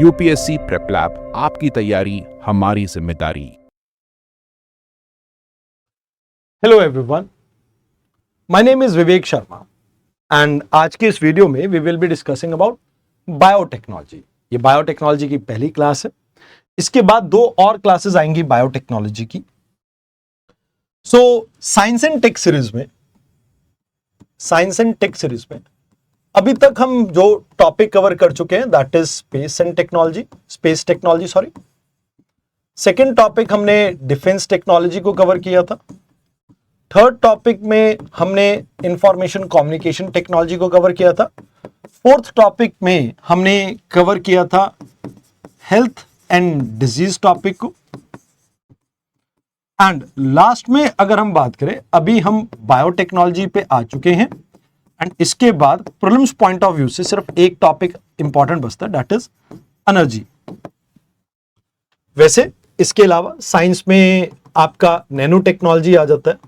UPSC prep lab, आपकी तैयारी हमारी जिम्मेदारी। Hello everyone, my name is Vivek Sharma and आज के इस वीडियो में we will be discussing about biotechnology. ये बायोटेक्नोलॉजी की पहली क्लास है। इसके बाद दो और क्लासेस आएंगी बायोटेक्नोलॉजी की। साइंस एंड टेक सीरीज में अभी तक हम जो टॉपिक कवर कर चुके हैं that is space technology. Second topic हमने डिफेंस टेक्नोलॉजी को कवर किया था। थर्ड टॉपिक में हमने इंफॉर्मेशन कम्युनिकेशन टेक्नोलॉजी को कवर किया था। फोर्थ टॉपिक में हमने कवर किया था हेल्थ एंड डिजीज टॉपिक को। एंड लास्ट में अगर हम बात करें, अभी हम बायोटेक्नोलॉजी पे आ चुके हैं एंड इसके बाद प्रीलिम्स पॉइंट ऑफ व्यू से सिर्फ एक टॉपिक इंपॉर्टेंट बचता है दैट इज एनर्जी। वैसे इसके अलावा साइंस में आपका नैनो टेक्नोलॉजी आ जाता है।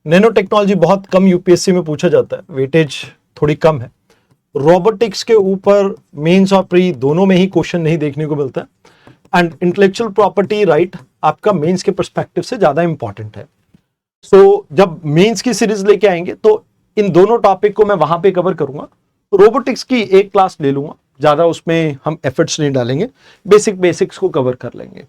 नैनो टेक्नोलॉजी बहुत कम यूपीएससी में पूछा जाता है, वेटेज थोड़ी कम है। रोबोटिक्स के ऊपर मेंस और प्री दोनों में ही क्वेश्चन नहीं देखने को मिलता है। एंड इंटेलेक्चुअल प्रॉपर्टी राइट आपका मेंस के पर्सपेक्टिव से ज्यादा इंपॉर्टेंट है। जब मेंस की सीरीज लेके आएंगे तो इन दोनों टॉपिक को मैं वहां पे कवर करूंगा। रोबोटिक्स की एक क्लास ले लूंगा, ज्यादा उसमें हम एफर्ट्स नहीं डालेंगे, बेसिक्स को कवर कर लेंगे।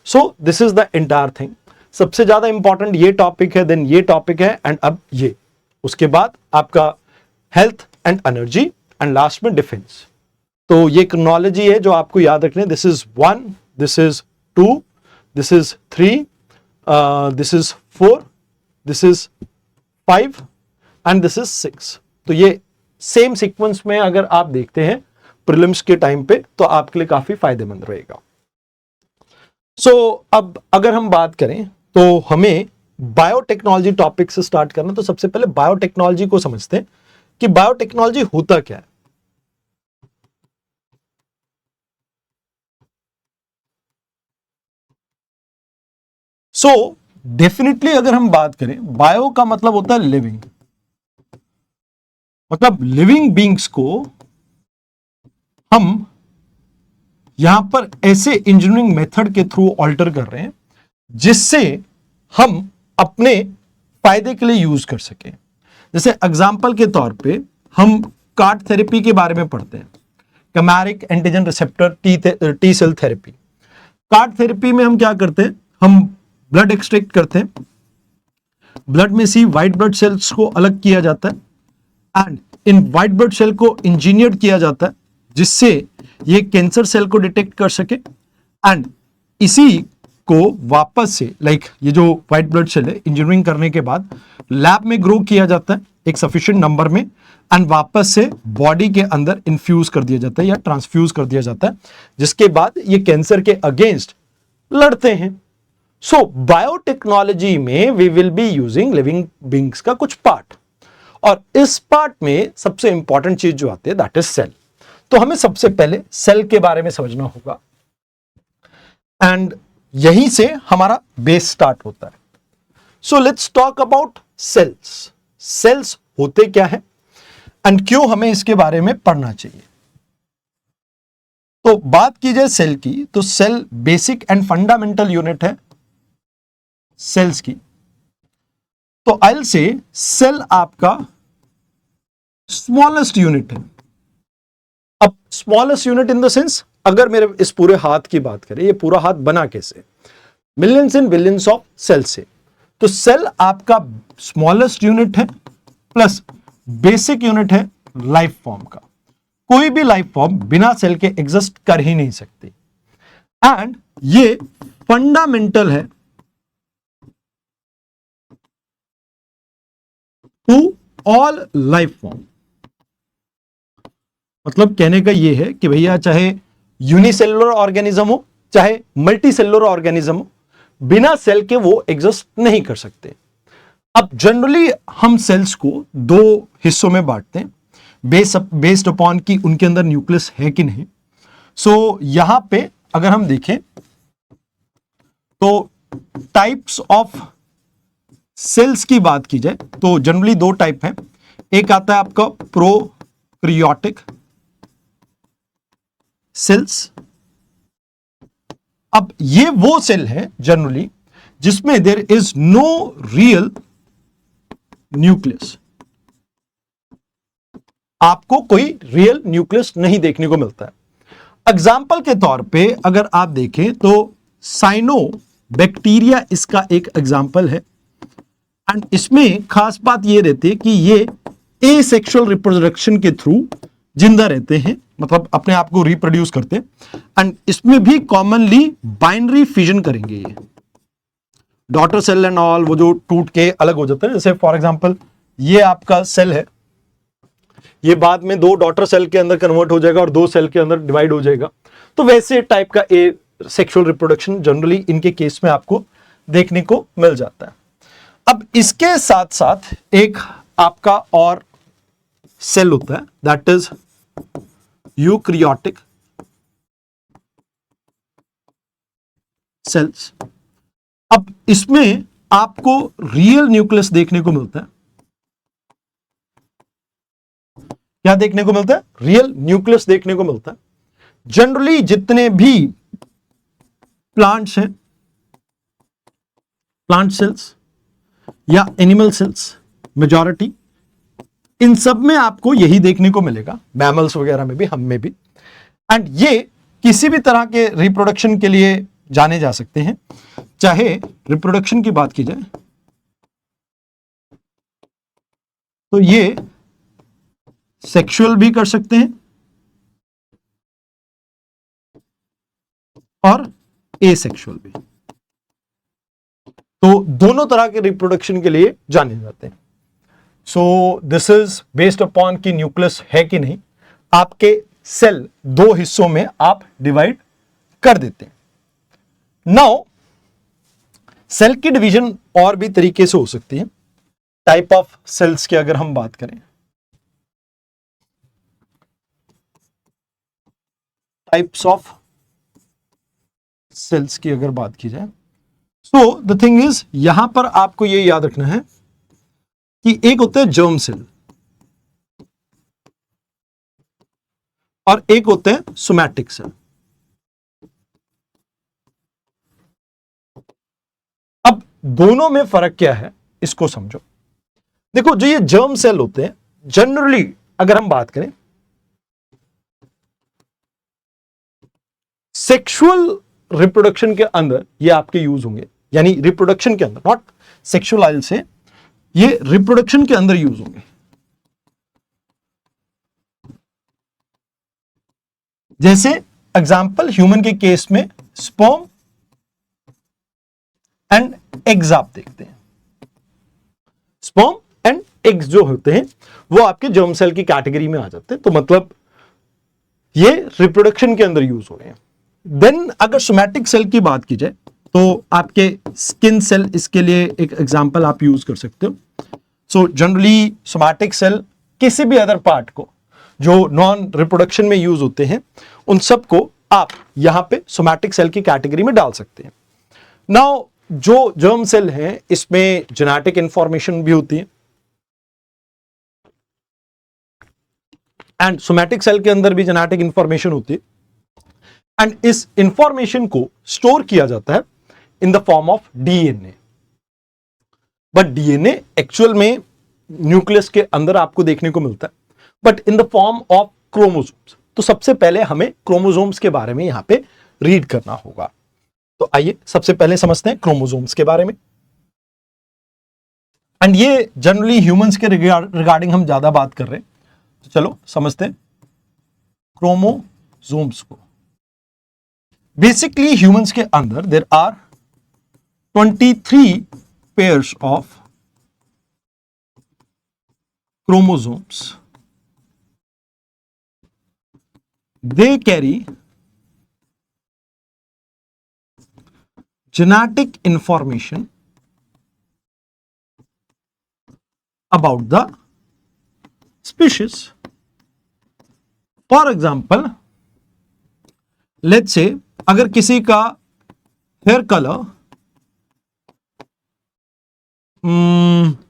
This is the entire thing. सबसे ज्यादा इंपॉर्टेंट ये टॉपिक है, देन ये टॉपिक है एंड अब ये, उसके बाद आपका health and energy and last में डिफेंस। तो ये क्रोनोलॉजी है जो आपको याद रखने। This is 1, this is 2, this is 3, this is 4, this is 5 and this is 6। तो ये सेम सीक्वेंस में अगर आप देखते हैं प्रीलिम्स के टाइम पे तो आपके लिए काफी फायदेमंद रहेगा। अब अगर हम बात करें तो हमें बायोटेक्नोलॉजी टॉपिक से स्टार्ट करना। तो सबसे पहले बायोटेक्नोलॉजी को समझते हैं कि बायोटेक्नोलॉजी होता क्या है। डेफिनेटली अगर हम बात करें, बायो का मतलब होता है लिविंग, मतलब लिविंग बींग्स को हम यहां पर ऐसे इंजीनियरिंग मेथड के थ्रू ऑल्टर कर रहे हैं जिससे हम अपने फायदे के लिए यूज कर सकें। जैसे एग्जाम्पल के तौर पे हम कार्ड थेरेपी के बारे में पढ़ते हैं, chimeric antigen receptor T cell therapy. कार्ड थेरेपी में हम क्या करते हैं, हम ब्लड एक्सट्रैक्ट करते हैं, ब्लड में से व्हाइट ब्लड सेल्स को अलग किया जाता है and in white blood cell को इंजीनियर किया जाता है जिससे ये कैंसर सेल को डिटेक्ट कर सके एंड इसी को वापस से ये जो व्हाइट ब्लड सेल है इंजीनियरिंग करने के बाद लैब में ग्रो किया जाता है एक सफिशिएंट नंबर में एंड वापस से बॉडी के अंदर इन्फ्यूज कर दिया जाता है या ट्रांसफ्यूज कर दिया जाता है, जिसके बाद ये कैंसर के अगेंस्ट लड़ते हैं। बायोटेक्नोलॉजी में we will be using living beings का कुछ पार्ट, और इस पार्ट में सबसे इंपॉर्टेंट चीज जो आती है दैट इज सेल। तो हमें सबसे पहले सेल के बारे में समझना होगा एंड यहीं से हमारा बेस स्टार्ट होता है। Let's talk about cells. Cells होते क्या है एंड क्यों हमें इसके बारे में पढ़ना चाहिए। तो बात की जाए सेल की, तो cell basic and fundamental unit है सेल्स की। तो आई विल से सेल आपका स्मॉलेस्ट यूनिट है। अब smallest unit in the sense, अगर मेरे इस पूरे हाथ की बात करें, ये पूरा हाथ बना कैसे, millions and billions of cell से। तो सेल आपका स्मॉलेस्ट यूनिट है प्लस बेसिक यूनिट है लाइफ फॉर्म का। कोई भी लाइफ फॉर्म बिना सेल के एग्जिस्ट कर ही नहीं सकती एंड ये फंडामेंटल है टू ऑल लाइफ फॉर्म। मतलब कहने का यह है कि भैया चाहे यूनिसेलुलर ऑर्गेनिज्म हो चाहे मल्टी सेलुलर ऑर्गेनिज्म हो, बिना सेल के वो एग्जिस्ट नहीं कर सकते। अब जनरली हम सेल्स को दो हिस्सों में बांटते हैं बेस्ड अपॉन कि उनके अंदर न्यूक्लियस है कि नहीं। यहां पे अगर हम देखें तो टाइप्स ऑफ सेल्स की बात की जाए तो जनरली दो टाइप है। एक आता है आपका प्रोकैरियोटिक सेल्स अब ये वो सेल है जनरली जिसमें there is no real nucleus, आपको कोई रियल न्यूक्लियस नहीं देखने को मिलता है। एग्जाम्पल के तौर पे अगर आप देखें तो साइनोबैक्टीरिया इसका एक एग्जाम्पल है, एंड इसमें खास बात ये रहती है कि ये एसेक्सुअल रिप्रोडक्शन के थ्रू जिंदा रहते हैं, मतलब अपने आप को रिप्रोड्यूस करते हैं, एंड इसमें भी कॉमनली बाइनरी फिजन करेंगे। ये डॉटर सेल एंड ऑल वो जो टूट के अलग हो जाता है, जैसे फॉर एग्जांपल ये आपका सेल है, ये बाद में 2 डॉटर सेल के अंदर कन्वर्ट हो जाएगा और 2 सेल के अंदर डिवाइड हो जाएगा। तो वैसे टाइप का ए सेक्सुअल रिप्रोडक्शन जनरली इनके केस में आपको देखने को मिल जाता है। अब इसके साथ साथ एक आपका और सेल होता है, दैट इज यूकैरियोटिक सेल्स। अब इसमें आपको रियल न्यूक्लियस देखने को मिलता है। क्या देखने को मिलता है? रियल न्यूक्लियस देखने को मिलता है। जनरली जितने भी प्लांट्स हैं, प्लांट सेल्स या एनिमल सेल्स, मेजॉरिटी इन सब में आपको यही देखने को मिलेगा, मैमल्स वगैरह में भी, हम में भी। एंड ये किसी भी तरह के रिप्रोडक्शन के लिए जाने जा सकते हैं। चाहे रिप्रोडक्शन की बात की जाए तो ये सेक्सुअल भी कर सकते हैं और एसेक्सुअल भी, तो दोनों तरह के रिप्रोडक्शन के लिए जाने जाते हैं। So this is based upon कि न्यूक्लियस है कि नहीं। आपके सेल 2 हिस्सों में आप डिवाइड कर देते हैं। नाउ सेल की डिवीजन और भी तरीके से हो सकती है। टाइप ऑफ सेल्स की अगर हम बात करें, टाइप्स ऑफ सेल्स की अगर बात की जाए, सो द थिंग इज यहां पर आपको यह याद रखना है कि एक होता है जर्म सेल और एक होता है सोमैटिक सेल। अब दोनों में फर्क क्या है इसको समझो। देखो, जो ये जर्म सेल होते हैं जनरली अगर हम बात करें सेक्सुअल रिप्रोडक्शन के अंदर ये आपके यूज होंगे, यानी रिप्रोडक्शन के अंदर, नॉट सेक्सुअल से, ये रिप्रोडक्शन के अंदर यूज होंगे। जैसे एग्जाम्पल ह्यूमन के केस में स्पर्म एंड एग्स आप देखते हैं। स्पर्म एंड एग्स जो होते हैं वो आपके जर्म सेल की कैटेगरी में आ जाते हैं, तो मतलब ये रिप्रोडक्शन के अंदर यूज हो रहे हैं। देन अगर सोमैटिक सेल की बात की जाए तो आपके स्किन सेल इसके लिए एक एग्जांपल आप यूज कर सकते हो। सो जनरली सोमैटिक सेल किसी भी अदर पार्ट को जो नॉन रिप्रोडक्शन में यूज होते हैं उन सबको आप यहां पे सोमैटिक सेल की कैटेगरी में डाल सकते हैं। नाउ जो जर्म सेल है इसमें जेनेटिक इंफॉर्मेशन भी होती है, एंड सोमैटिक सेल के अंदर भी जेनेटिक इंफॉर्मेशन होती है, एंड इस इंफॉर्मेशन को स्टोर किया जाता है in the form of DNA. But DNA actual में न्यूक्लियस के अंदर आपको देखने को मिलता है, but in the form of chromosomes. तो सबसे पहले हमें क्रोमोसोम्स के बारे में यहां पे रीड करना होगा। तो आइए सबसे पहले समझते हैं क्रोमोसोम्स के बारे में। एंड ये जनरली ह्यूमंस के रिगार्डिंग हम ज्यादा बात कर रहे हैं, तो चलो समझते हैं क्रोमोसोम्स को। बेसिकली ह्यूमंस के अंदर there are 23 pairs of chromosomes. They carry genetic information about the species. For example, let's say अगर किसी का hair colour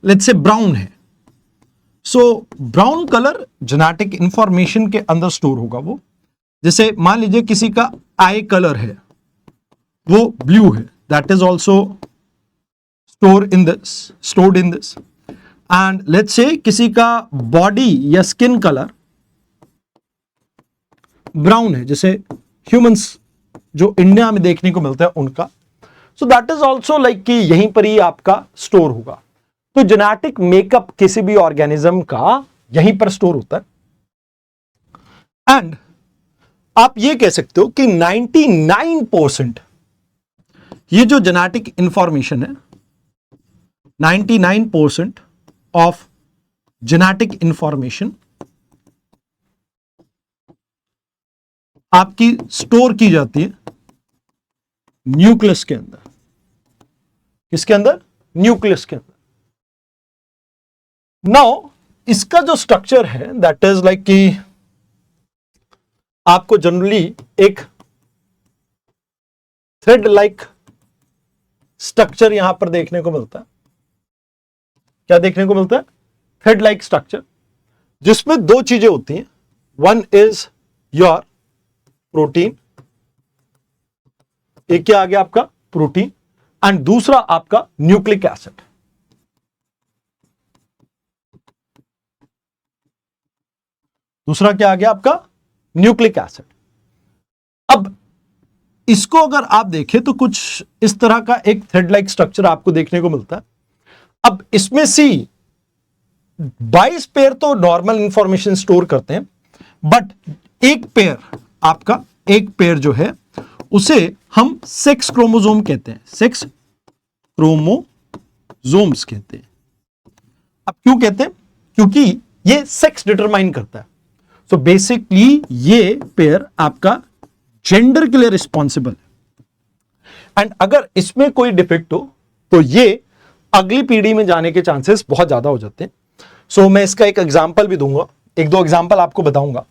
let's say brown है, so brown colour genetic information के अंदर स्टोर होगा वो। जैसे मान लीजिए किसी का आई कलर है, वो ब्लू है, that is also stored in this. And let's say किसी का बॉडी या स्किन कलर ब्राउन है, जैसे ह्यूमंस जो इंडिया में देखने को मिलता है उनका, सो दैट इज ऑल्सो लाइक कि यहीं पर ही आपका स्टोर होगा। तो जेनेटिक मेकअप किसी भी ऑर्गेनिज्म का यहीं पर स्टोर होता है। एंड आप ये कह सकते हो कि 99% ये जो जेनेटिक इंफॉर्मेशन है, 99% ऑफ जेनेटिक इंफॉर्मेशन आपकी स्टोर की जाती है न्यूक्लियस के अंदर। किसके अंदर? न्यूक्लियस के अंदर। नाउ इसका जो स्ट्रक्चर है दैट इज लाइक कि आपको जनरली एक थ्रेड लाइक स्ट्रक्चर यहां पर देखने को मिलता है। क्या देखने को मिलता है? थ्रेड लाइक स्ट्रक्चर, जिसमें दो चीजें होती हैं। वन इज योर प्रोटीन, एक क्या आ गया आपका प्रोटीन, एंड दूसरा आपका न्यूक्लिक एसिड। दूसरा क्या आ गया आपका? Nucleic acid. अब इसको अगर आप देखें तो कुछ इस तरह का एक थ्रेड लाइक स्ट्रक्चर आपको देखने को मिलता है। अब इसमें से 22 पेयर तो नॉर्मल इंफॉर्मेशन स्टोर करते हैं, बट एक पेयर जो है उसे हम सेक्स क्रोमोसोम कहते हैं। सेक्स क्रोमोसोम्स कहते हैं। अब क्यों कहते हैं? क्योंकि ये सेक्स डिटरमाइन करता है। सो बेसिकली ये पेयर आपका जेंडर के लिए रिस्पॉन्सिबल है। एंड अगर इसमें कोई डिफेक्ट हो तो ये अगली पीढ़ी में जाने के चांसेस बहुत ज्यादा हो जाते हैं। सो मैं इसका एक एग्जांपल भी दूंगा, एक दो एग्जांपल आपको बताऊंगा।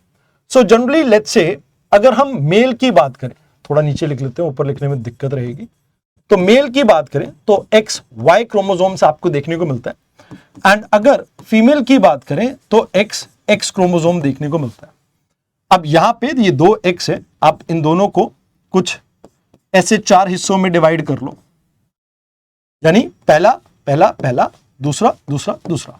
सो जनरली लेट्स से अगर हम मेल की बात करें, थोड़ा नीचे लिख लेते हैं, ऊपर लिखने में दिक्कत रहेगी। तो मेल की बात करें तो XY क्रोमोसोम्स आपको देखने को मिलता है, एंड अगर फीमेल की बात करें तो XX क्रोमोसोम देखने को मिलता है। अब यहां पे ये दो X है, आप इन दोनों को कुछ ऐसे 4 हिस्सों में डिवाइड कर लो, यानी पहला पहला पहला, दूसरा दूसरा दूसरा।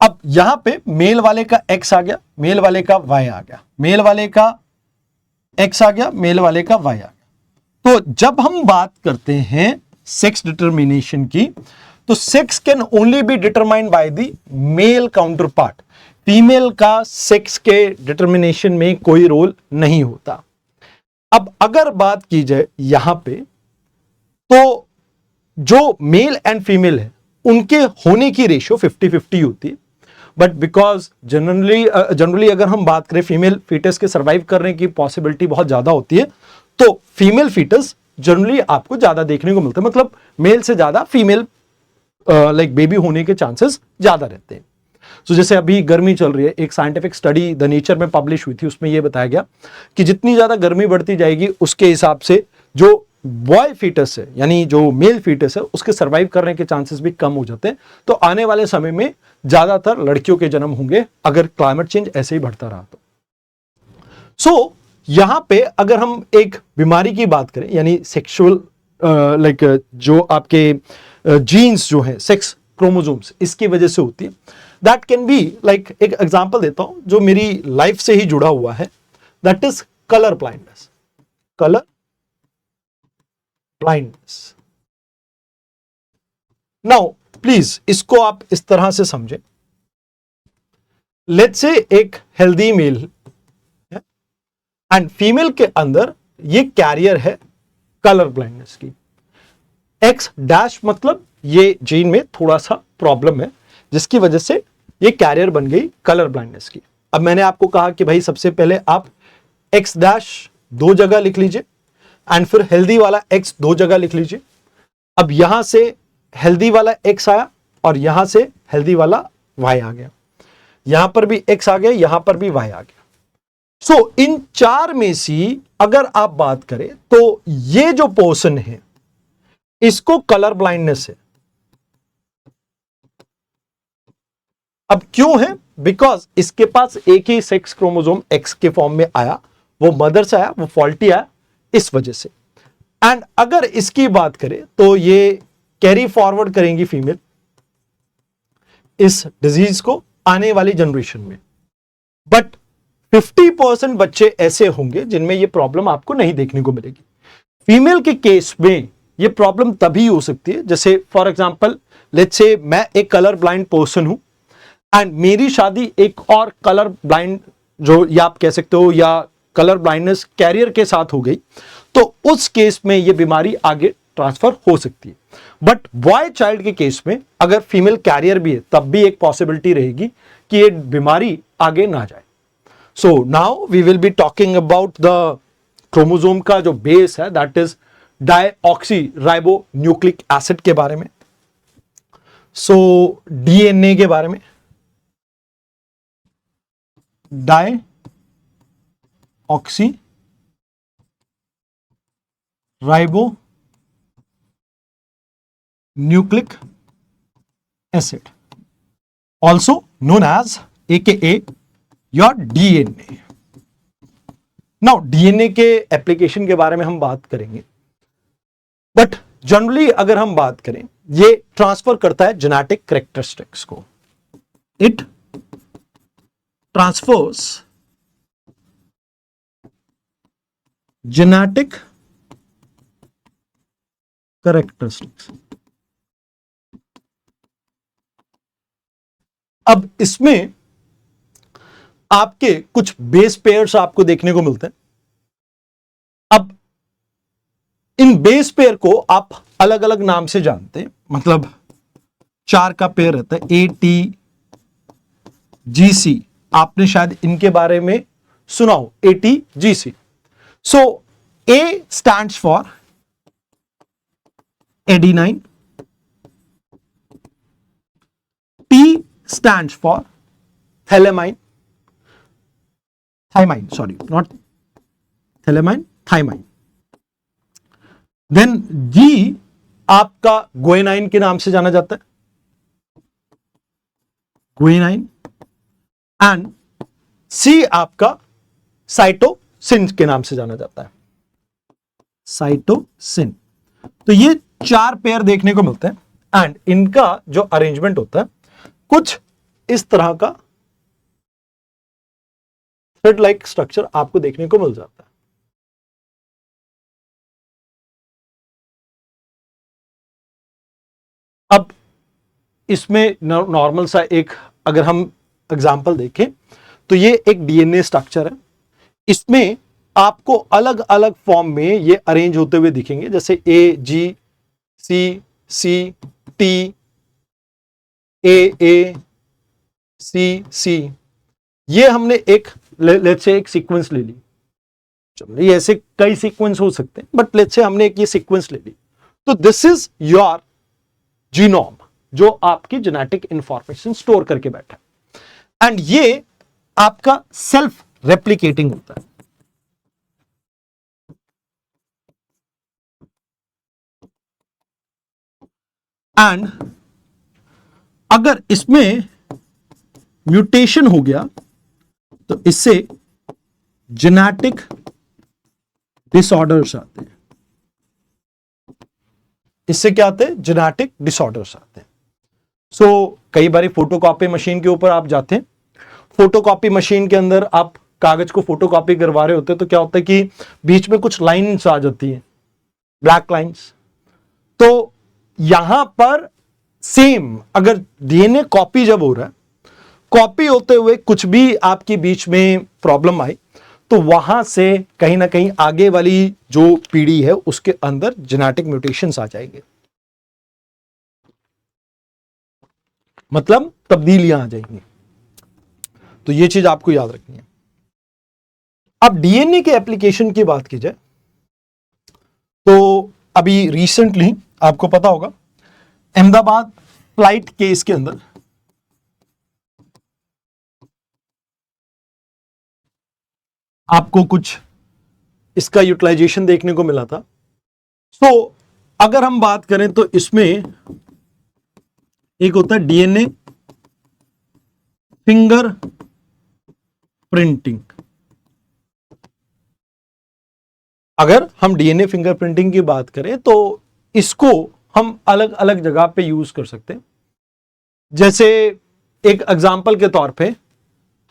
अब यहां पे मेल वाले का X आ गया, मेल वाले का Y आ गया, मेल वाले का X आ गया, मेल वाले का Y आ गया। तो जब हम बात करते हैं सेक्स डिटर्मिनेशन की, तो sex can only be determined by the male counter part. Female का सेक्स के डिटर्मिनेशन में कोई रोल नहीं होता। अब अगर बात की जाए यहां पे, तो जो मेल एंड फीमेल है उनके होने की रेशियो 50-50 होती है, बट बिकॉज जनरली अगर हम बात करें फीमेल फीटस के सर्वाइव करने की पॉसिबिलिटी बहुत ज्यादा होती है, तो फीमेल फीटस जनरली आपको ज्यादा देखने को मिलता है, मतलब मेल से ज्यादा फीमेल लाइक बेबी होने के चांसेस ज्यादा रहते हैं। तो जैसे अभी गर्मी चल रही है, एक साइंटिफिक स्टडी द नेचर में पब्लिश हुई थी, उसमें यह बताया गया कि जितनी ज्यादा गर्मी बढ़ती जाएगी उसके हिसाब से जो बॉय फीटस है, यानी जो मेल फीटस है, उसके सर्वाइव करने के चांसेस भी कम हो जाते हैं। तो आने वाले समय में ज्यादातर लड़कियों के जन्म होंगे अगर क्लाइमेट चेंज ऐसे ही बढ़ता रहा तो। सो यहां पे अगर हम एक बीमारी की बात करें, यानी सेक्सुअल लाइक जो आपके जीन्स जो है सेक्स क्रोमोसोम्स, इसकी वजह से होती है, दैट कैन बी लाइक, एक एग्जांपल देता हूं जो मेरी लाइफ से ही जुड़ा हुआ है, that is colour blindness. Colour blindness. Now please इसको आप इस तरह से समझें, लेट्स से एक हेल्दी मेल है एंड फीमेल के अंदर ये कैरियर है कलर ब्लाइंडनेस की। X डैश मतलब ये जीन में थोड़ा सा प्रॉब्लम है जिसकी वजह से ये कैरियर बन गई कलर ब्लाइंडनेस की। अब मैंने आपको कहा कि भाई सबसे पहले आप X डैश 2 जगह लिख लीजिए एंड फिर हेल्दी वाला X 2 जगह लिख लीजिए। अब यहां से हेल्दी वाला X आया और यहां से हेल्दी वाला Y आ गया, यहां पर भी X आ गया, यहां पर भी Y आ गया। सो इन 4 में से अगर आप बात करें तो ये जो पोर्शन है इसको कलर ब्लाइंडनेस है। अब क्यों है? बिकॉज इसके पास एक ही सेक्स क्रोमोसोम X के फॉर्म में आया, वो मदर से आया, वो फॉल्टी आया, इस वजह से। एंड अगर इसकी बात करें तो ये कैरी फॉरवर्ड करेंगी फीमेल इस डिजीज को आने वाली जनरेशन में। बट 50% बच्चे ऐसे होंगे जिनमें ये प्रॉब्लम आपको नहीं देखने को मिलेगी। फीमेल के केस में ये प्रॉब्लम तभी हो सकती है, जैसे फॉर एग्जांपल लेट्स से मैं एक कलर ब्लाइंड पर्सन हूं एंड मेरी शादी एक और कलर ब्लाइंड, जो या आप कह सकते हो या कलर ब्लाइंडनेस कैरियर के साथ हो गई, तो उस केस में ये बीमारी आगे ट्रांसफर हो सकती है। बट बॉय चाइल्ड के केस में अगर फीमेल कैरियर भी है तब भी एक पॉसिबिलिटी रहेगी कि ये बीमारी आगे ना जाए। So now we will be talking about the chromosome का जो बेस है, that is deoxyribonucleic acid के बारे में, सो डीएनए के बारे में। Deoxyribonucleic acid, also known as AKA your DNA. Now DNA के एप्लीकेशन के बारे में हम बात करेंगे, बट जनरली अगर हम बात करें, ये ट्रांसफर करता है जेनेटिक कैरेक्टरिस्टिक्स को। It transfers genetic characteristics. अब इसमें आपके कुछ बेस पेयर्स आपको देखने को मिलते हैं। अब इन बेस पेयर को आप अलग अलग नाम से जानते हैं, मतलब 4 का पेयर रहता है, ATGC, आपने शायद इनके बारे में सुना हो, ATGC। So A stands for adenine, T stands for thymine, sorry, not thymine, thymine. Then G आपका guanine के नाम से जाना जाता है, guanine, and C आपका साइटोसिन के नाम से जाना जाता है, साइटोसिन। तो ये 4 पेयर देखने को मिलते हैं एंड इनका जो अरेंजमेंट होता है कुछ इस तरह का थ्रेड लाइक स्ट्रक्चर आपको देखने को मिल जाता है। अब इसमें नॉर्मल सा एक अगर हम एग्जांपल देखें तो ये एक डीएनए स्ट्रक्चर है, इसमें आपको अलग अलग फॉर्म में ये अरेंज होते हुए दिखेंगे, जैसे ए जी सी सी टी ए सी सी। ये हमने एक लेट्स से एक सीक्वेंस ले ली, चलो ये ऐसे कई सीक्वेंस हो सकते हैं, बट लेट्स से हमने एक ये सीक्वेंस ले ली, तो दिस इज योर जीनोम जो आपकी जेनेटिक इंफॉर्मेशन स्टोर करके बैठा है एंड ये आपका सेल्फ रेप्लिकेटिंग होता है। एंड अगर इसमें म्यूटेशन हो गया तो इससे जेनेटिक डिसऑर्डर्स आते हैं। इससे क्या आते हैं? जेनेटिक डिसऑर्डर्स आते हैं। सो कई बार फोटोकॉपी मशीन के ऊपर आप जाते हैं, फोटोकॉपी मशीन के अंदर आप कागज को फोटोकॉपी करवा रहे होते हैं, तो क्या होता है कि बीच में कुछ लाइंस आ जाती हैं, ब्लैक लाइंस। तो यहां पर सेम अगर डीएनए कॉपी जब हो रहा है, कॉपी होते हुए कुछ भी आपके बीच में प्रॉब्लम आई, तो वहां से कहीं ना कहीं आगे वाली जो पीढ़ी है उसके अंदर जेनेटिक म्यूटेशंस आ जाएंगे, मतलब तब्दीलियां आ जाएंगी। तो ये चीज आपको याद रखनी है। अब डीएनए के एप्लीकेशन की बात की जाए तो अभी रिसेंटली आपको पता होगा अहमदाबाद फ्लाइट केस के अंदर आपको कुछ इसका यूटिलाइजेशन देखने को मिला था। सो अगर हम बात करें तो इसमें एक होता है डीएनए फिंगर प्रिंटिंग। अगर हम डीएनए फिंगरप्रिंटिंग की बात करें तो इसको हम अलग अलग जगह पे यूज कर सकते हैं। जैसे एक एग्जांपल के तौर पे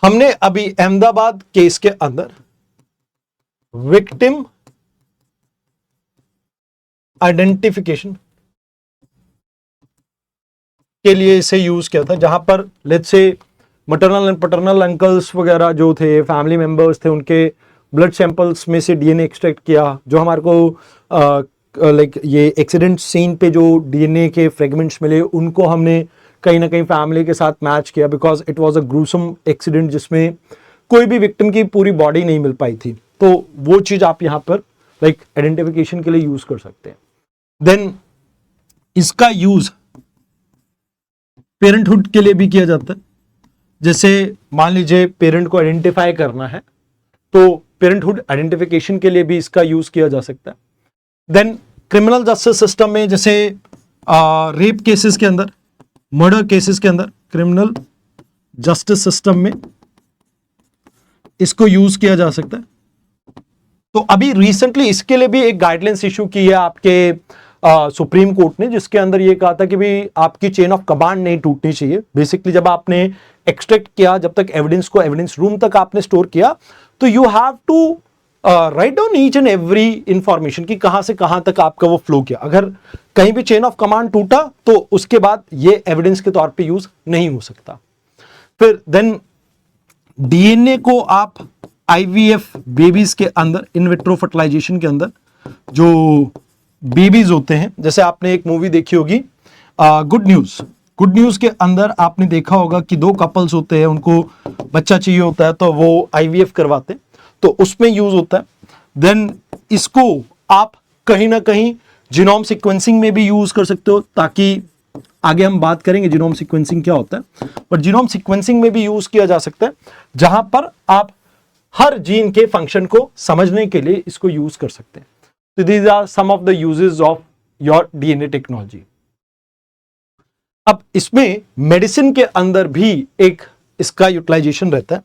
हमने अभी अहमदाबाद केस के अंदर विक्टिम आइडेंटिफिकेशन के लिए इसे यूज किया था, जहां पर let's say maternal and paternal uncles वगैरह जो थे, फैमिली मेंबर्स थे, उनके ब्लड सैंपल्स में से डीएनए एक्सट्रैक्ट किया। जो हमारे को लाइक ये एक्सीडेंट सीन पे जो डीएनए के फ्रेगमेंट्स मिले उनको हमने कहीं ना कहीं फैमिली के साथ मैच किया, because it was a gruesome accident जिसमें कोई भी विक्टिम की पूरी बॉडी नहीं मिल पाई थी। तो वो चीज आप यहां पर लाइक आइडेंटिफिकेशन के लिए यूज कर सकते हैं। देन इसका यूज पेरेंटहुड के लिए भी किया जाता है। जैसे मान लीजिए पेरेंट को आइडेंटिफाई करना है तो पेरेंटहुड आइडेंटिफिकेशन के लिए भी इसका यूज किया जा सकता है। देन क्रिमिनल जस्टिस सिस्टम में जैसे रेप केसेस के अंदर, मर्डर केसेस के अंदर, क्रिमिनल जस्टिस सिस्टम में इसको यूज किया जा सकता है। तो अभी रिसेंटली इसके लिए भी एक गाइडलाइंस इशू की है आपके सुप्रीम कोर्ट ने, जिसके अंदर ये कहा था कि भाई आपकी चेन ऑफ कमांड नहीं टूटनी चाहिए। बेसिकली जब आपने एक्सट्रैक्ट किया, जब तक एविडेंस को एविडेंस रूम तक आपने स्टोर किया, तो you have to write down each and every information कि कहां से कहां तक आपका वो फ्लो किया। अगर कहीं भी चेन ऑफ कमांड टूटा तो उसके बाद ये एविडेंस के तौर पे यूज नहीं हो सकता। फिर देन डीएनए को आप आईवीएफ बेबीज के अंदर, इन विट्रो फर्टिलाइजेशन के अंदर जो बेबीज होते हैं, जैसे आपने एक मूवी देखी होगी गुड न्यूज। गुड न्यूज के अंदर आपने देखा होगा कि दो कपल्स होते हैं, उनको बच्चा चाहिए होता है तो वो आईवीएफ करवाते हैं, तो उसमें यूज होता है। देन इसको आप कहीं ना कहीं जीनोम सीक्वेंसिंग में भी यूज कर सकते हो, ताकि आगे हम बात करेंगे जीनोम सीक्वेंसिंग क्या होता है, पर जीनोम सीक्वेंसिंग में भी यूज किया जा सकता है, जहां पर आप हर जीन के फंक्शन को समझने के लिए इसको यूज कर सकते हैं। तो these are some of the uses of your DNA technology. अब इसमें मेडिसिन के अंदर भी एक इसका यूटिलाइजेशन रहता है,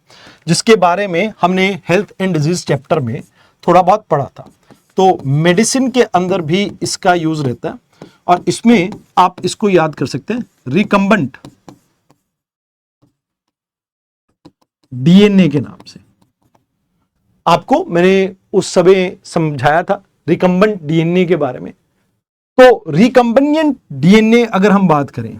जिसके बारे में हमने हेल्थ एंड डिजीज चैप्टर में थोड़ा बहुत पढ़ा था। तो मेडिसिन के अंदर भी इसका यूज रहता है, और इसमें आप इसको याद कर सकते हैं रिकम्बेंट डीएनए के नाम से। आपको मैंने उस समय समझाया था रिकम्बेंट डीएनए के बारे में। तो रिकम्बेंट डीएनए अगर हम बात करें,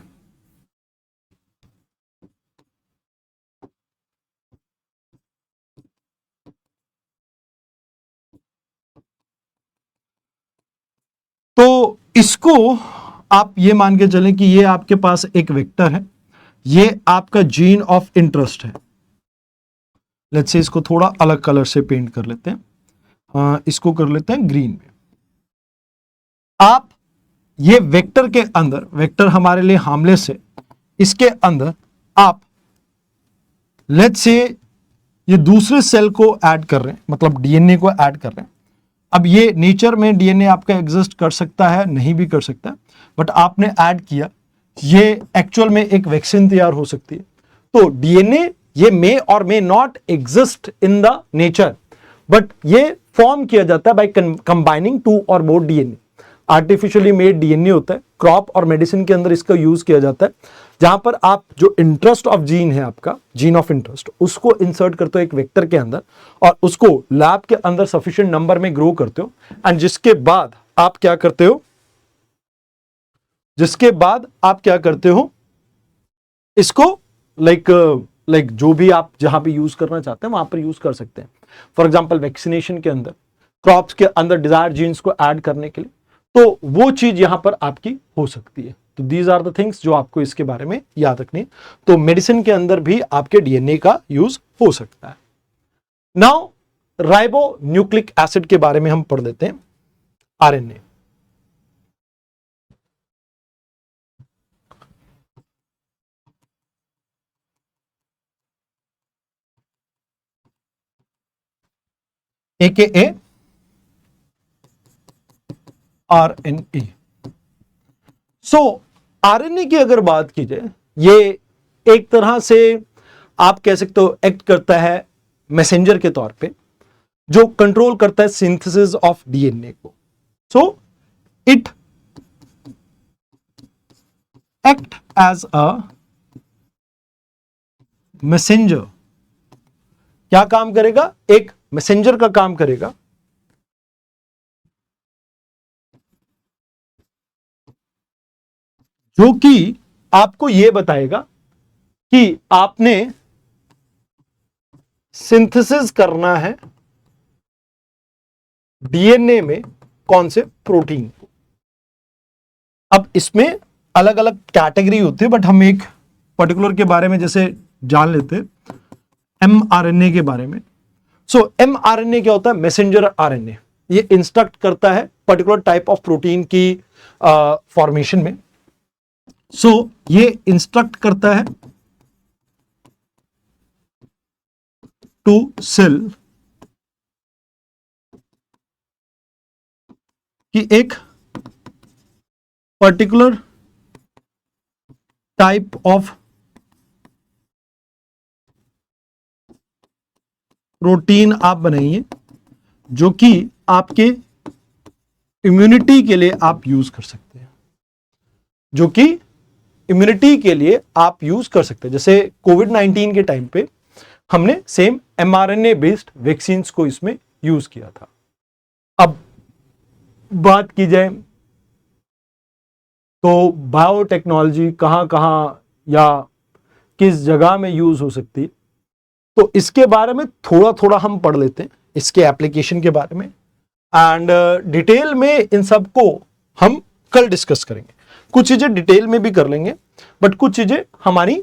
तो इसको आप ये मान के चलें कि ये आपके पास एक वेक्टर है, ये आपका जीन ऑफ इंटरेस्ट है। लेट्स से इसको थोड़ा अलग कलर से पेंट कर लेते हैं, इसको कर लेते हैं ग्रीन में। आप ये वेक्टर के अंदर, वेक्टर हमारे लिए हार्मलेस है, इसके अंदर आप लेट्स से ये दूसरे सेल को ऐड कर रहे हैं, मतलब डीएनए को ऐड कर रहे हैं। अब ये नेचर में डीएनए आपका एग्जिस्ट कर सकता है, नहीं भी कर सकता, बट आपने ऐड किया, ये एक्चुअल में एक वैक्सीन तैयार हो सकती है। तो डीएनए ये मे और may not exist in the nature, but ये फॉर्म किया जाता है बाय कंबाइनिंग टू और मोर डीएनए। आर्टिफिशियली मेड डीएनए होता है, क्रॉप और मेडिसिन के अंदर इसका यूज किया जाता है, जहां पर आप जो इंटरेस्ट ऑफ जीन है, आपका जीन ऑफ इंटरेस्ट, उसको इंसर्ट करते हो एक वेक्टर के अंदर, और उसको लैब के अंदर सफिशिएंट नंबर में ग्रो करते हो, एंड जिसके बाद आप क्या करते हो, इसको लाइक जो भी आप जहां पे यूज करना चाहते हैं वहां पर यूज कर सकते हैं। फॉर एग्जाम्पल वैक्सीनेशन के अंदर, क्रॉप्स के अंदर डिजायर जीन्स को ऐड करने के लिए, तो वो चीज यहां पर आपकी हो सकती है। तो दीज आर द थिंग्स जो आपको इसके बारे में याद रखनी है। तो मेडिसिन के अंदर भी आपके डीएनए का यूज हो सकता है। नाउ राइबो न्यूक्लिक एसिड के बारे में हम पढ़ लेते हैं, आरएनए। AKA RNA. सो आरएनए की अगर बात की जाए, ये एक तरह से आप कह सकते हो एक्ट करता है मैसेंजर के तौर पे। जो कंट्रोल करता है सिंथेसिस ऑफ डीएनए को. So it act as a messenger. क्या काम करेगा? एक मैसेंजर का काम करेगा, जो कि आपको यह बताएगा कि आपने सिंथेसिस करना है डीएनए में कौन से प्रोटीन को. अब इसमें अलग अलग कैटेगरी होती है, बट हम एक पर्टिकुलर के बारे में जैसे जान लेते हैं, एमआरएनए के बारे में. सो एमआरएनए क्या होता है? Messenger RNA. ये इंस्ट्रक्ट करता है पर्टिकुलर टाइप ऑफ प्रोटीन की फॉर्मेशन में. सो ये इंस्ट्रक्ट करता है टू सेल कि एक पर्टिकुलर टाइप ऑफ प्रोटीन आप बनाइए, जो कि आपके इम्यूनिटी के लिए आप यूज कर सकते हैं. जो कि इम्यूनिटी के लिए आप यूज कर सकते हैं. जैसे कोविड-19 के टाइम पे हमने सेम एमआरएनए बेस्ड वैक्सीन को इसमें यूज किया था. अब बात की जाए तो बायोटेक्नोलॉजी कहां कहां या किस जगह में यूज हो सकती है, तो इसके बारे में थोड़ा थोड़ा हम पढ़ लेते हैं, इसके एप्लीकेशन के बारे में. एंड डिटेल में इन सब को हम कल डिस्कस करेंगे. कुछ चीजें डिटेल में भी कर लेंगे, बट कुछ चीजें हमारी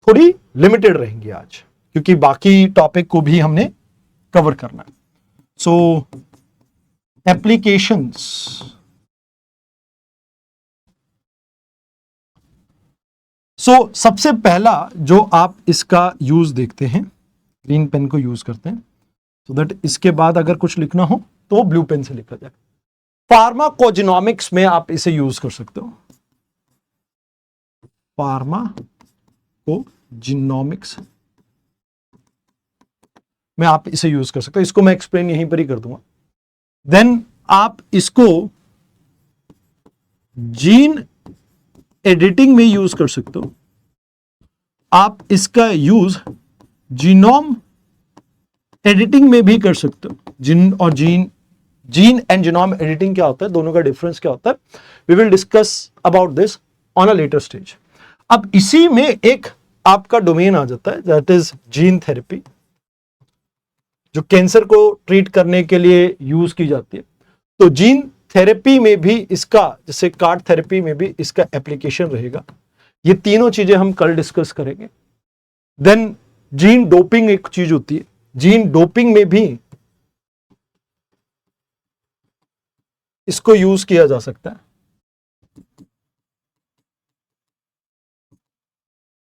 थोड़ी लिमिटेड रहेंगी आज, क्योंकि बाकी टॉपिक को भी हमने कवर करना है. सो एप्लीकेशंस. सबसे पहला जो आप इसका यूज देखते हैं, ग्रीन पेन को यूज करते हैं, सो दैट इसके बाद अगर कुछ लिखना हो तो ब्लू पेन से लिखा जाए. फार्माकोजेनोमिक्स में आप इसे यूज कर सकते हो. फार्माकोजेनोमिक्स में आप इसे यूज कर सकते हो. इसको मैं एक्सप्लेन यहीं पर ही कर दूंगा. देन आप इसको जीन एडिटिंग में यूज कर सकते हो. आप इसका यूज जीनोम एडिटिंग में भी कर सकते हो. जीन एंड जीनोम एडिटिंग क्या होता है, दोनों का डिफरेंस क्या होता है, we will discuss about this on a later stage. अब इसी में एक आपका डोमेन आ जाता है, दैट इज जीन थेरेपी, जो कैंसर को ट्रीट करने के लिए यूज की जाती है. तो जीन थेरेपी में भी इसका, जैसे कार्ड थेरेपी में भी इसका एप्लीकेशन रहेगा. ये तीनों चीजें हम कल डिस्कस करेंगे. देन जीन डोपिंग एक चीज होती है, जीन डोपिंग में भी इसको यूज किया जा सकता है.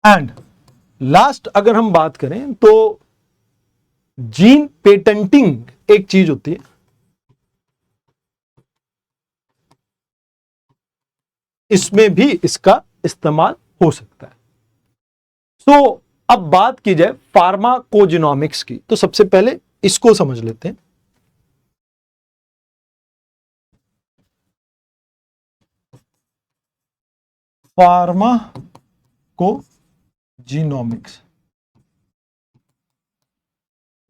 एंड लास्ट अगर हम बात करें तो जीन पेटेंटिंग एक चीज होती है. इसमें भी इसका इस्तेमाल हो सकता है. सो अब बात की जाए फार्माकोजेनोमिक्स की, तो सबसे पहले इसको समझ लेते हैं. फार्माकोजेनोमिक्स,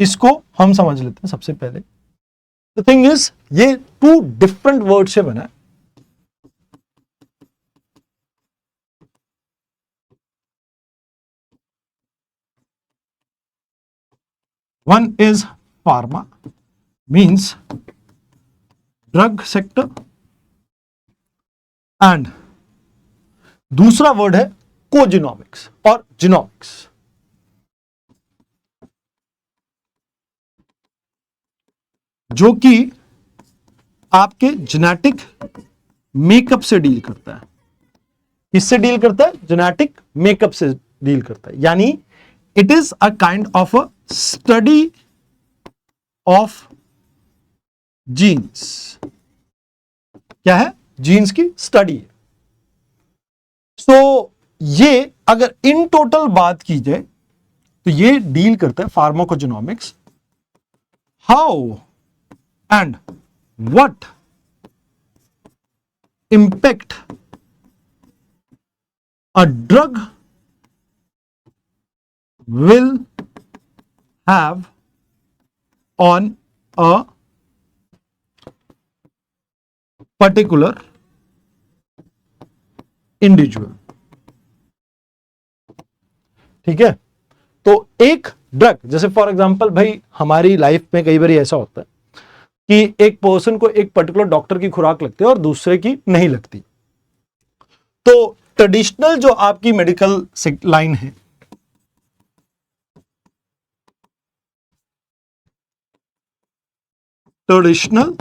इसको हम समझ लेते हैं सबसे पहले. द थिंग इज, ये टू डिफरेंट वर्ड से बना है. One is pharma, means drug sector, and दूसरा वर्ड है कोजिनोमिक्स और जिनोमिक्स. जो कि आपके जेनेटिक मेकअप से डील करता है. किससे डील करता है? जेनेटिक मेकअप से डील करता है. यानी it is a kind of a study of genes. क्या है? जीन्स की स्टडी है. सो ये अगर इन टोटल बात की जाए तो ये डील करता है pharmacogenomics how and what impact a drug will have on a particular individual. ठीक है, तो एक ड्रग, जैसे फॉर एग्जांपल भाई हमारी लाइफ में कई बार ऐसा होता है कि एक पर्सन को एक पर्टिकुलर डॉक्टर की खुराक लगती है और दूसरे की नहीं लगती। तो ट्रेडिशनल जो आपकी मेडिकल लाइन है, ट्रेडिशनल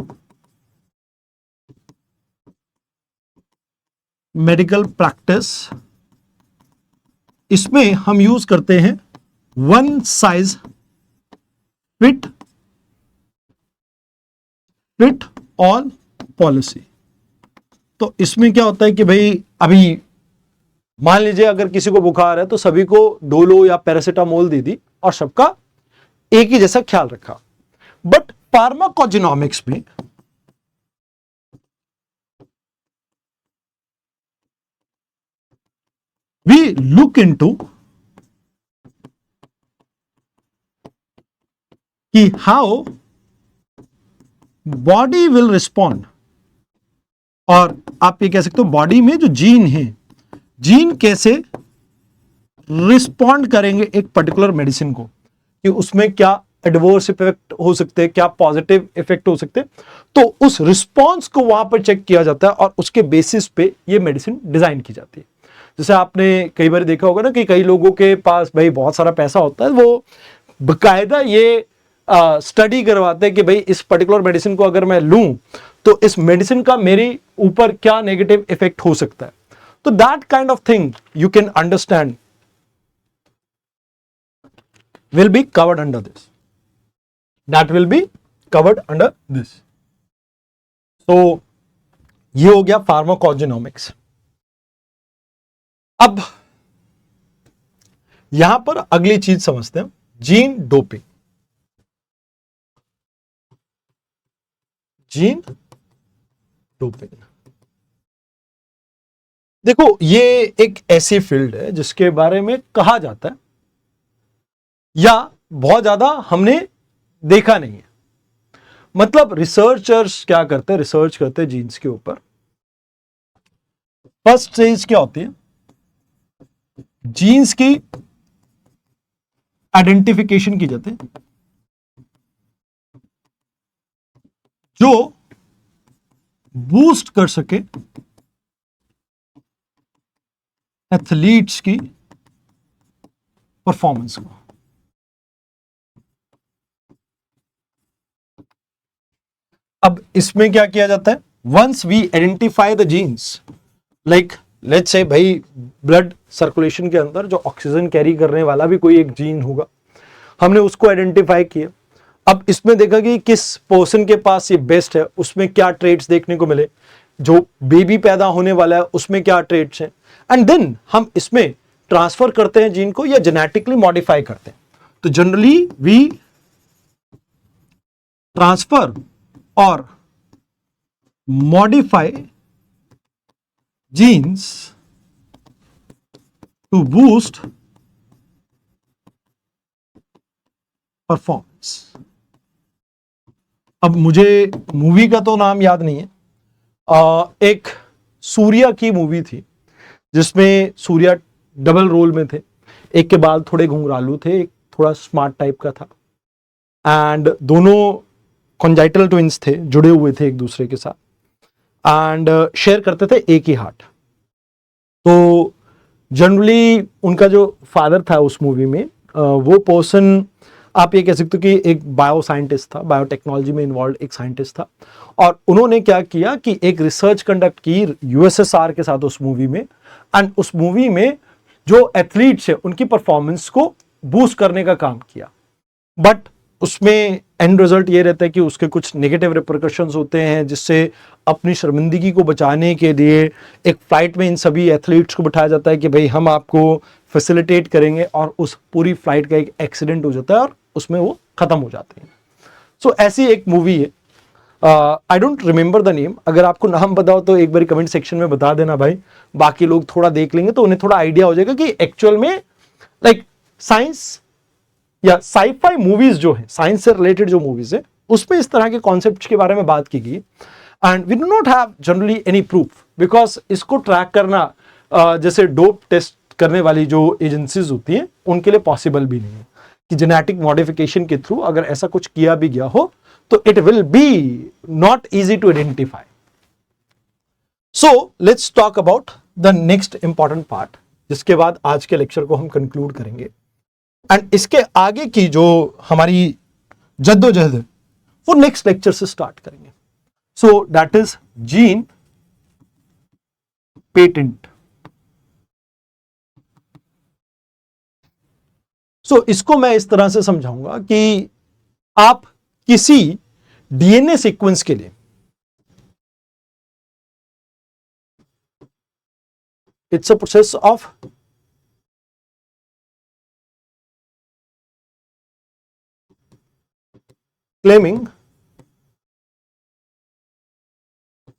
मेडिकल प्रैक्टिस, इसमें हम यूज करते हैं one size fit all policy. तो इसमें क्या होता है कि भाई अभी मान लीजिए अगर किसी को बुखार है तो सभी को डोलो या पैरासिटामोल दे दी और सबका एक ही जैसा ख्याल रखा। बट फार्माकोजेनोमिक्स में वी लुक इनटू कि हाउ बॉडी विल रिस्पॉन्ड, और आप ये कह सकते हो बॉडी में जो जीन है, जीन कैसे रिस्पॉन्ड करेंगे एक पर्टिकुलर मेडिसिन को, कि उसमें क्या एडवर्स इफेक्ट हो सकते हैं, क्या पॉजिटिव इफेक्ट हो सकते हैं। तो उस रिस्पॉन्स को वहां पर चेक किया जाता है और उसके बेसिस पे ये मेडिसिन डिजाइन की जाती है। जैसे आपने कई बार देखा होगा ना कि कई लोगों के पास भाई बहुत सारा पैसा होता है, वो बकायदा ये स्टडी करवाते हैं कि भाई इस पर्टिकुलर मेडिसिन को अगर मैं लूं तो इस मेडिसिन का मेरे ऊपर क्या नेगेटिव इफेक्ट हो सकता है। तो that kind of thing you can understand will be covered under this. That will be covered under this. So ये हो गया फार्माकोजेनोमिक्स। अब यहां पर अगली चीज समझते हैं, जीन डोपिंग। जीन डोपिंग, देखो ये एक ऐसी फील्ड है जिसके बारे में कहा जाता है या बहुत ज्यादा हमने देखा नहीं है। मतलब रिसर्चर्स क्या करते हैं, रिसर्च करते हैं जीन्स के ऊपर। फर्स्ट स्टेज क्या होती है, जीन्स की आइडेंटिफिकेशन की जाती है जो बूस्ट कर सके एथलीट्स की परफॉर्मेंस को। अब इसमें क्या किया जाता है, once we identify the genes, like let's say भाई ब्लड सर्कुलेशन के अंदर जो ऑक्सीजन कैरी करने वाला भी कोई एक जीन होगा, हमने उसको आइडेंटिफाई किया। अब इसमें देखा कि किस पर्सन के पास ये बेस्ट है, उसमें क्या ट्रेट्स देखने को मिले, जो बेबी पैदा होने वाला है उसमें क्या ट्रेट्स हैं, एंड देन हम इसमें ट्रांसफर करते हैं जीन को या जेनेटिकली मॉडिफाई करते हैं। तो जनरली वी ट्रांसफर और modify genes to boost performance. अब मुझे मूवी का तो नाम याद नहीं है, एक सूर्या की मूवी थी जिसमें सूर्या डबल रोल में थे। एक के बाल थोड़े घुंघरालू थे, एक थोड़ा स्मार्ट टाइप का था, एंड दोनों कॉन्जाइटल ट्विंस थे, जुड़े हुए थे एक दूसरे के साथ, एंड शेयर करते थे एक ही हार्ट। तो जनरली उनका जो फादर था उस मूवी में, वो पर्सन आप ये कह सकते हो कि एक बायो साइंटिस्ट था, बायोटेक्नोलॉजी में इन्वॉल्व एक साइंटिस्ट था। और उन्होंने क्या किया कि एक रिसर्च कंडक्ट की यूएसएसआर के साथ उस मूवी में, एंड उस मूवी में जो एथलीट्स है उनकी परफॉर्मेंस को बूस्ट करने का काम किया। बट उसमें एंड रिजल्ट ये रहता है कि उसके कुछ नेगेटिव रिपरकशंस होते हैं, जिससे अपनी शर्मिंदगी को बचाने के लिए एक फ्लाइट में इन सभी एथलीट्स को बिठाया जाता है कि भाई हम आपको फैसिलिटेट करेंगे, और उस पूरी फ्लाइट का एक एक्सीडेंट हो जाता है और उसमें वो खत्म हो जाते हैं। सो ऐसी एक मूवी है, I don't remember the name, अगर आपको नाम बताओ तो एक बार कमेंट सेक्शन में बता देना भाई, बाकी लोग थोड़ा देख लेंगे तो उन्हें थोड़ा आइडिया हो जाएगा कि एक्चुअल में लाइक साइंस या साइफाई मूवीज जो है, साइंस से रिलेटेड जो मूवीज है, उसमें इस तरह के कॉन्सेप्ट के बारे में बात की गई। And we do not have generally any proof, because इसको ट्रैक करना जैसे डोप टेस्ट करने वाली जो एजेंसीज होती हैं उनके लिए पॉसिबल भी नहीं है कि जेनेटिक मॉडिफिकेशन के थ्रू अगर ऐसा कुछ किया भी गया हो तो it will be not easy to identify. So let's talk about the next important part, जिसके बाद आज के लेक्चर को हम कंक्लूड करेंगे। एंड इसके आगे की जो हमारी जद्दोजहद है वो नेक्स्ट लेक्चर से स्टार्ट करेंगे। So that is gene patent. सो इसको मैं इस तरह से समझाऊंगा कि आप किसी डीएनए सीक्वेंस के लिए, it's a process of claiming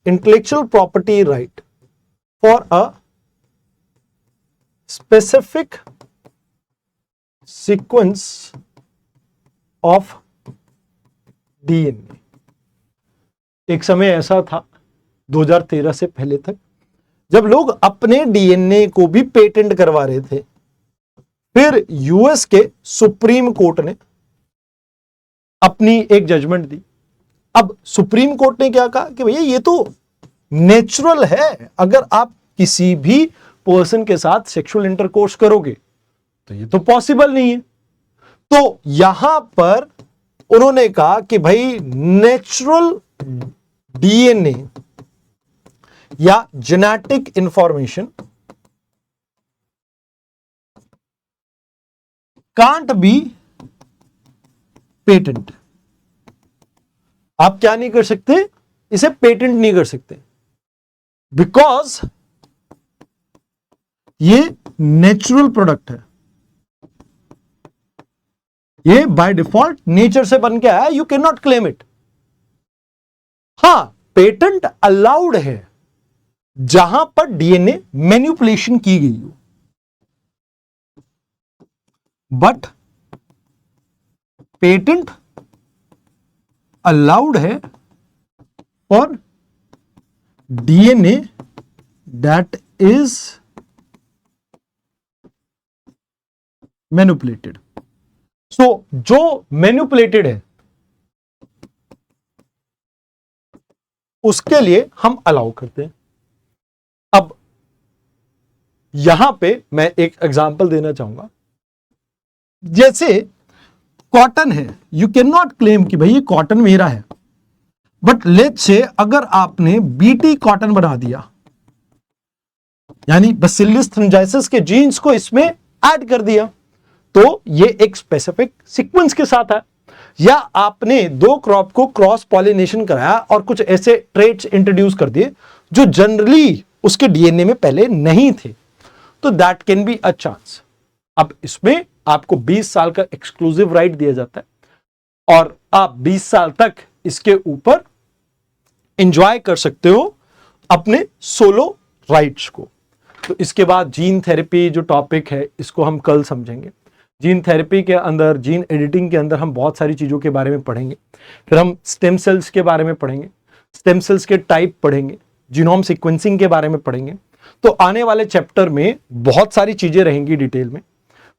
intellectual property right for a specific sequence of DNA। एक समय ऐसा था 2013 से पहले तक जब लोग अपने डीएनए को भी पेटेंट करवा रहे थे। फिर यूएस के सुप्रीम कोर्ट ने अपनी एक जजमेंट दी। अब सुप्रीम कोर्ट ने क्या कहा कि भैया ये तो नेचुरल है, अगर आप किसी भी पर्सन के साथ सेक्सुअल इंटरकोर्स करोगे तो ये तो पॉसिबल नहीं है। तो यहां पर उन्होंने कहा कि भाई नेचुरल डीएनए या genetic information can't be patent. आप क्या नहीं कर सकते, इसे पेटेंट नहीं कर सकते, बिकॉज ये नेचुरल प्रोडक्ट है, ये बाय डिफॉल्ट नेचर से बन के आया, you can not claim it. हां, पेटेंट अलाउड है जहां पर डीएनए मैनिपुलेशन की गई हो, बट पेटेंट अलाउड है for DNA that is manipulated. So जो मैनिपुलेटेड है उसके लिए हम अलाउ करते हैं। अब यहां पे मैं एक एग्जांपल देना चाहूंगा, जैसे कॉटन है, यू कैन नॉट क्लेम कि भाई ये कॉटन मेरा है, बट लेट्स से अगर आपने बीटी कॉटन बना दिया, यानी बैसिलस थ्रिंजाइसिस के जीन्स को इसमें ऐड कर दिया, तो ये एक स्पेसिफिक सीक्वेंस के साथ है। या आपने दो क्रॉप को क्रॉस पॉलिनेशन कराया और कुछ ऐसे ट्रेट्स इंट्रोड्यूस कर दिए जो जनरली उसके डीएनए में पहले नहीं थे, तो that can be a chance. अब इसमें आपको 20 साल का एक्सक्लूसिव राइट दिया जाता है और आप 20 साल तक इसके ऊपर एंजॉय कर सकते हो अपने सोलो राइट्स को। तो इसके बाद जीन थेरेपी जो टॉपिक है इसको हम कल समझेंगे। जीन थेरेपी के अंदर, जीन एडिटिंग के अंदर हम बहुत सारी चीज़ों के बारे में पढ़ेंगे। फिर हम स्टेम सेल्स के बारे में पढ़ेंगे, स्टेम सेल्स के टाइप पढ़ेंगे, जीनोम सीक्वेंसिंग के बारे में पढ़ेंगे। तो आने वाले चैप्टर में बहुत सारी चीज़ें रहेंगी डिटेल में।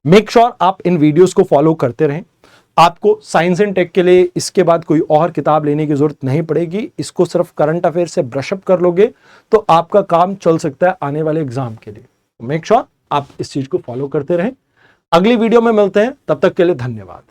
मेक श्योर आप इन वीडियोस को फॉलो करते रहें। आपको साइंस एंड टेक के लिए इसके बाद कोई और किताब लेने की जरूरत नहीं पड़ेगी। इसको सिर्फ करंट अफेयर से ब्रशअप कर लोगे तो आपका काम चल सकता है आने वाले एग्जाम के लिए। मेक श्योर आप इस चीज को फॉलो करते रहें। अगली वीडियो में मिलते हैं, तब तक के लिए धन्यवाद।